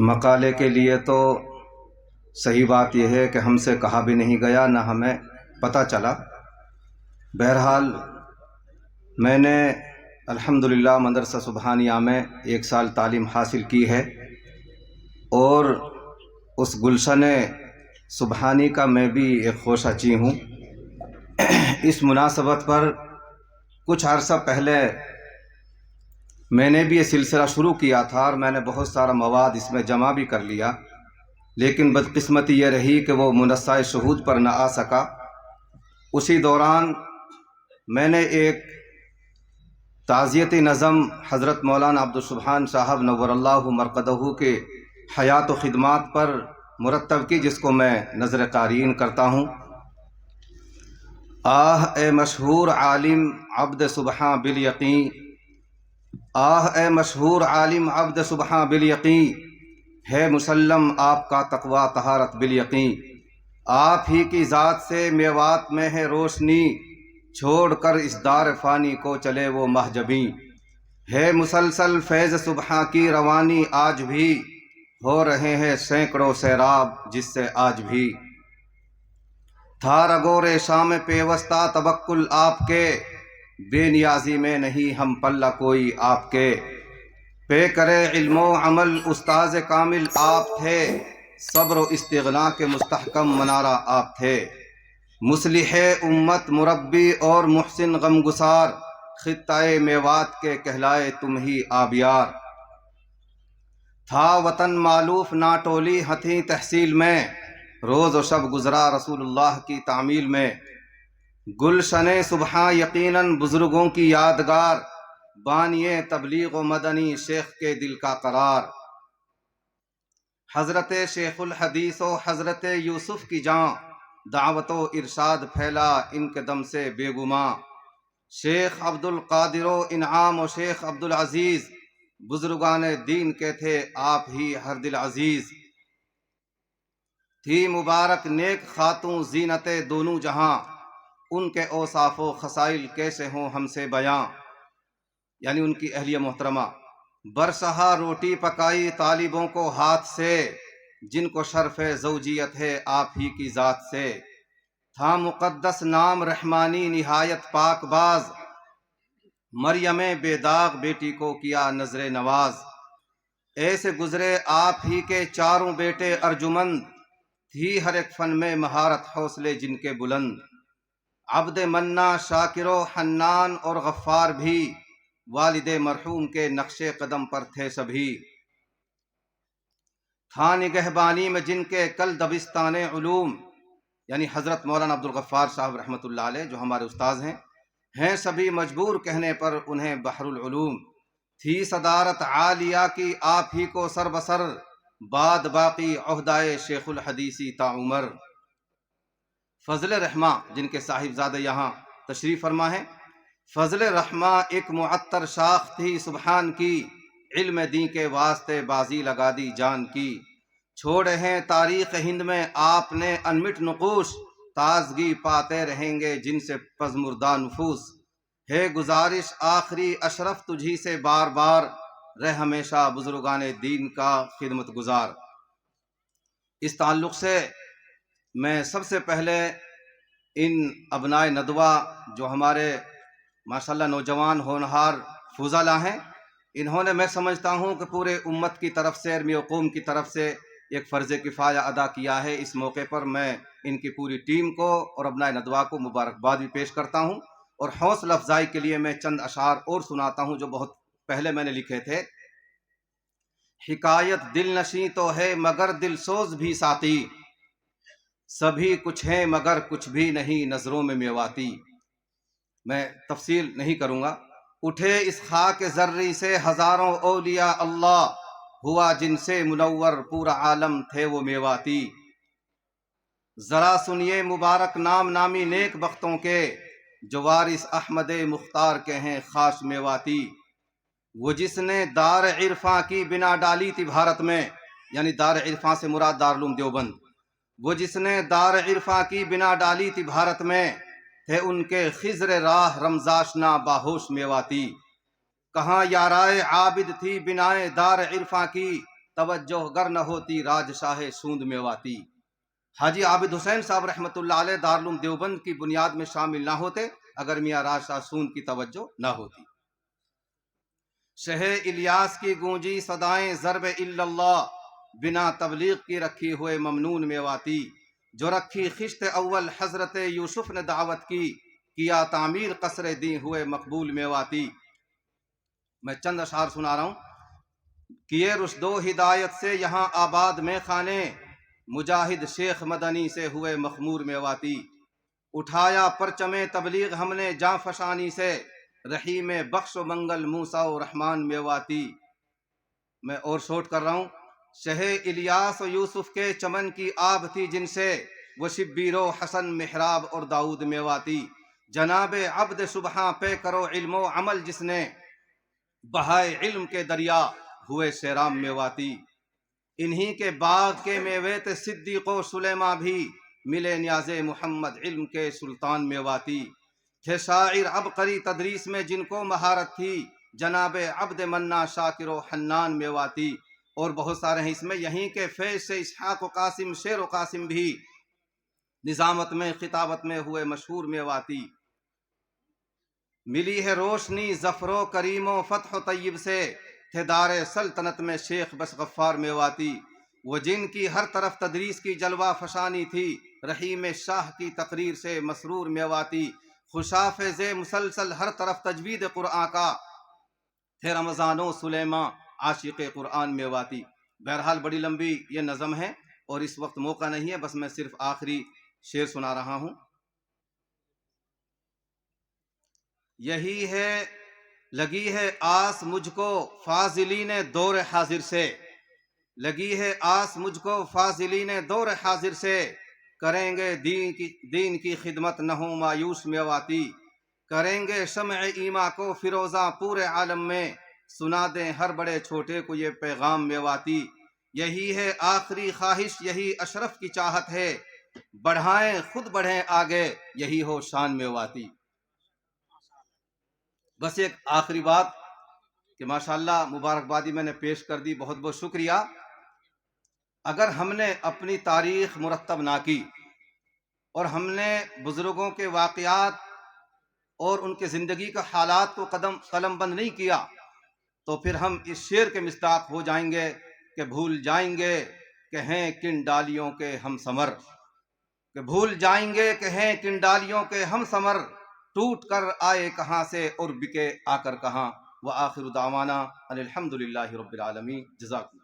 مقالے کے لیے تو صحیح بات یہ ہے کہ ہم سے کہا بھی نہیں گیا، نہ ہمیں پتہ چلا۔ بہرحال میں نے الحمدللہ مدرسہ سبحانیہ میں 1 سال تعلیم حاصل کی ہے، اور اس گلشن سبحانی کا میں بھی ایک خوشچی ہوں۔ اس مناسبت پر کچھ عرصہ پہلے میں نے بھی یہ سلسلہ شروع کیا تھا، اور میں نے بہت سارا مواد اس میں جمع بھی کر لیا، لیکن بدقسمتی یہ رہی کہ وہ منصہ شہود پر نہ آ سکا۔ اسی دوران میں نے ایک تعزیتی نظم حضرت مولانا عبدالسبحان صاحب نور اللہ مرقدہ کے حیات و خدمات پر مرتب کی، جس کو میں نظر قارئین کرتا ہوں۔ آہ اے مشہور عالم عبد سبحاں بالیقین، آہ اے مشہور عالم عبد سبحاں بالیقین، ہے مسلم آپ کا تقویٰ طہارت بالیقین۔ آپ ہی کی ذات سے میوات میں ہے روشنی، چھوڑ کر اس دار فانی کو چلے وہ محجبیں۔ ہے مسلسل فیض سبحاں کی روانی، آج بھی ہو رہے ہیں سینکڑوں سیراب جس سے آج بھی۔ تھا رگور شام پیوستہ توکل آپ کے، بے نیازی میں نہیں ہم پلہ کوئی آپ کے۔ پے کرے علم و عمل استاذ کامل آپ تھے، صبر و استغنا کے مستحکم منارہ آپ تھے۔ مصلح امت مربی اور محسن غمگسار، خطۂ میوات کے کہلائے تم ہی آبیار۔ تھا وطن مالوف ناٹولی ہتھی تحصیل میں، روز و شب گزرا رسول اللہ کی تعمیل میں۔ گلشن سبحاں یقیناً بزرگوں کی یادگار، بانی تبلیغ و مدنی شیخ کے دل کا قرار۔ حضرت شیخ الحدیث و حضرت یوسف کی جاں، دعوت و ارشاد پھیلا ان کے دم سے بے گماں۔ شیخ عبد القادر و انعام و شیخ عبد العزیز، بزرگان دین کے تھے آپ ہی ہر دل عزیز۔ تھی مبارک نیک خاتون زینت دونوں جہاں، ان کے اوصاف و خصائل کیسے ہوں ہم سے بیاں۔ یعنی ان کی اہلیہ محترمہ برسہا روٹی پکائی طالبوں کو ہاتھ سے، جن کو شرف زوجیت ہے آپ ہی کی ذات سے۔ تھا مقدس نام رحمانی نہایت پاک باز، مریم بے داغ بیٹی کو کیا نظر نواز۔ ایسے گزرے آپ ہی کے چاروں بیٹے ارجمند، تھی ہر ایک فن میں مہارت حوصلے جن کے بلند۔ عبد منا شاکر و حنان اور غفار بھی، والد مرحوم کے نقش قدم پر تھے سبھی۔ تھا نگہبانی میں جن کے کل دبستان علوم، یعنی حضرت مولانا عبدالغفار صاحب رحمۃ اللہ علیہ جو ہمارے استاذ ہیں سبھی مجبور کہنے پر انہیں بحر العلوم۔ تھی صدارت عالیہ کی آپ ہی کو سر بسر، بعد باقی عہدۂ شیخ الحدیثی تا عمر۔ فضل رحمہ جن کے صاحبزادے یہاں تشریف فرما ہیں، فضل رحمہ ایک معطر شاخ تھی سبحان کی، علم دین کے واسطے بازی لگا دی جان کی۔ چھوڑے ہیں تاریخ ہند میں آپ نے انمٹ نقوش، تازگی پاتے رہیں گے جن سے پزمردہ نفوس۔ ہے گزارش آخری اشرف تجھی سے بار بار، رہ ہمیشہ بزرگان دین کا خدمت گزار۔ اس تعلق سے میں سب سے پہلے ان ابنائے ندوہ جو ہمارے ماشاءاللہ نوجوان ہونہار فضلاء ہیں، انہوں نے میں سمجھتا ہوں کہ پورے امت کی طرف سے، ارمی قوم کی طرف سے ایک فرض کفایہ ادا کیا ہے۔ اس موقع پر میں ان کی پوری ٹیم کو اور ابنائے ندوہ کو مبارکباد بھی پیش کرتا ہوں، اور حوصلہ افزائی کے لیے میں چند اشعار اور سناتا ہوں جو بہت پہلے میں نے لکھے تھے۔ حکایت دل نشیں تو ہے مگر دل سوز بھی ساقی، سبھی کچھ ہیں مگر کچھ بھی نہیں نظروں میں میواتی۔ میں تفصیل نہیں کروں گا۔ اٹھے اس خاک زرعی سے ہزاروں اولیاء اللہ، ہوا جن سے منور پورا عالم تھے وہ میواتی۔ ذرا سنیے مبارک نام نامی نیک بختوں کے، جو وارث احمد مختار کے ہیں خاص میواتی۔ وہ جس نے دار عرفاں کی بنا ڈالی تھی بھارت میں، یعنی دار عرفاں سے مراد دارالعلوم دیوبند۔ وہ جس نے دار عرفاں کی بنا ڈالی تھی بھارت میں، تھے ان کے خضر راہ رمزاشنا باہوش میواتی۔ کہاں یارائے عابد تھی بنائے دار عرفاں کی، توجہ گر نہ ہوتی راج شاہ سوند میواتی۔ حاجی عابد حسین صاحب رحمۃ اللہ علیہ دارالعلوم دیوبند کی بنیاد میں شامل نہ ہوتے اگر میاں راج شاہ سوند کی توجہ نہ ہوتی۔ شہ الیاس کی گونجی صدائیں ضرب الا اللہ، بنا تبلیغ کی رکھی ہوئے ممنون میواتی۔ جو رکھی خشت اول حضرت یوسف نے دعوت کی، کیا تعمیر قصر دی ہوئے مقبول میواتی۔ میں چند اشعار سنا رہا ہوں۔ کیے رشد و ہدایت سے یہاں آباد میں خانے، مجاہد شیخ مدنی سے ہوئے مخمور میواتی۔ اٹھایا پرچم تبلیغ ہم نے جاں فشانی سے، رحیم بخش و منگل موسیٰ و رحمان میواتی۔ میں اور شوٹ کر رہا ہوں۔ شہ الیاس و یوسف کے چمن کی آب تھی جن سے، وہ شبیر و حسن محراب اور داؤد میواتی۔ جناب عبد سبحاں پہ کرو علم و عمل جس نے، بہائے علم کے دریا ہوئے سیرام میواتی۔ انہی کے باغ کے میوے تھے صدیق و سلیماں بھی، ملے نیاز محمد علم کے سلطان میواتی۔ تھے شاعر عبقری تدریس میں جن کو مہارت تھی، جناب عبد منا شاکر و حنان میواتی۔ اور بہت سارے ہیں اس میں۔ یہیں کے فیض سے اسحاق و قاسم شیر و قاسم بھی، نظامت میں خطابت میں ہوئے مشہور میواتی۔ ملی ہے روشنی ظفر و کریم و فتح و طیب سے، تھے دار سلطنت میں شیخ بس غفار میواتی۔ وہ جن کی ہر طرف تدریس کی جلوہ فشانی تھی، رحیم شاہ کی تقریر سے مسرور میواتی۔ خوشافظ مسلسل ہر طرف تجوید قرآن کا، تھے رمضان و سلیمان عاشق قرآن میواتی۔ بہرحال بڑی لمبی یہ نظم ہے اور اس وقت موقع نہیں ہے، بس میں صرف آخری شعر سنا رہا ہوں۔ یہی ہے لگی ہے آس مجھ کو فاضلین دور حاضر سے، لگی ہے آس مجھ کو فاضلین دور حاضر سے، کریں گے دین کی خدمت نہ ہوں مایوس میواتی۔ کریں گے شمع ایما کو فروزاں پورے عالم میں، سنا دیں ہر بڑے چھوٹے کو یہ پیغام میواتی۔ یہی ہے آخری خواہش، یہی اشرف کی چاہت ہے، بڑھائیں خود بڑھیں آگے، یہی ہو شان میواتی۔ بس ایک آخری بات کہ ماشاءاللہ مبارکبادی میں نے پیش کر دی، بہت بہت شکریہ۔ اگر ہم نے اپنی تاریخ مرتب نہ کی اور ہم نے بزرگوں کے واقعات اور ان کے زندگی کے حالات کو قلم بند نہیں کیا، تو پھر ہم اس شعر کے مصداق ہو جائیں گے کہ بھول جائیں گے کہ ہیں کن ڈالیوں کے ہم ثمر، کہ بھول جائیں گے کہ ہیں کن ڈالیوں کے ہم ثمر، ٹوٹ کر آئے کہاں سے اور بکے آ کر کہاں۔ وآخر دعوانا ان الحمد للہ رب العالمین۔ جزاکم اللہ۔